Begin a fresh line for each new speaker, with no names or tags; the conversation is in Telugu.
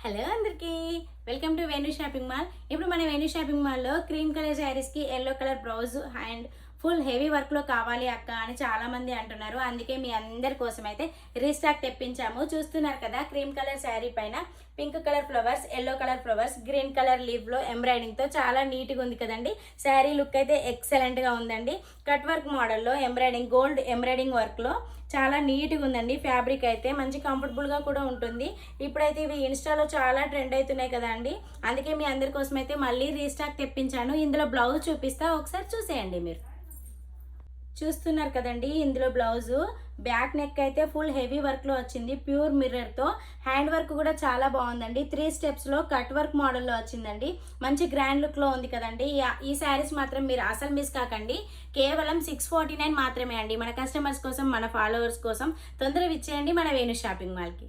హలో అందరికీ welcome to Venu shopping mall. ఇప్పుడు మన వేణు షాపింగ్ మాల్లో క్రీమ్ కలర్ శారీస్కి yellow colour blouse and full heavy వర్క్లో కావాలి అక్క అని చాలామంది అంటున్నారు. అందుకే మీ అందరి కోసం అయితే రీస్టాక్ తెప్పించాము. చూస్తున్నారు కదా, క్రీమ్ కలర్ శారీ పైన pink colour flowers, yellow colour flowers, green colour లీవ్లో ఎంబ్రాయిడింగ్తో చాలా నీట్గా ఉంది కదండి. శారీ లుక్ అయితే ఎక్సలెంట్గా ఉందండి. కట్ వర్క్ మోడల్లో ఎంబ్రాయిడింగ్, గోల్డ్ ఎంబ్రాయిడింగ్ వర్క్లో చాలా నీట్గా ఉందండి. ఫ్యాబ్రిక్ అయితే మంచి కంఫర్టబుల్గా కూడా ఉంటుంది. ఇప్పుడైతే ఇవి ఇన్స్టాలో చాలా ట్రెండ్ అవుతున్నాయి కదా అండి, అందుకే మీ అందరి కోసం అయితే మళ్ళీ రీస్టాక్ తెప్పించాను. ఇందులో బ్లౌజ్ చూపిస్తా, ఒకసారి చూసేయండి. మీరు చూస్తున్నారు కదండి, ఇందులో బ్లౌజు బ్యాక్ నెక్ అయితే ఫుల్ హెవీ వర్క్లో వచ్చింది. ప్యూర్ మిర్రర్తో హ్యాండ్ వర్క్ కూడా చాలా బాగుందండి. 3 స్టెప్స్లో కట్ వర్క్ మోడల్లో వచ్చిందండి. మంచి గ్రాండ్ లుక్లో ఉంది కదండి. ఈ శారీస్ మాత్రం మీరు అసలు మిస్ కాకండి. కేవలం 649 మాత్రమే అండి. మన కస్టమర్స్ కోసం, మన ఫాలోవర్స్ కోసం తొందరగా ఇచ్చేయండి మన వేణు షాపింగ్ మాల్కి.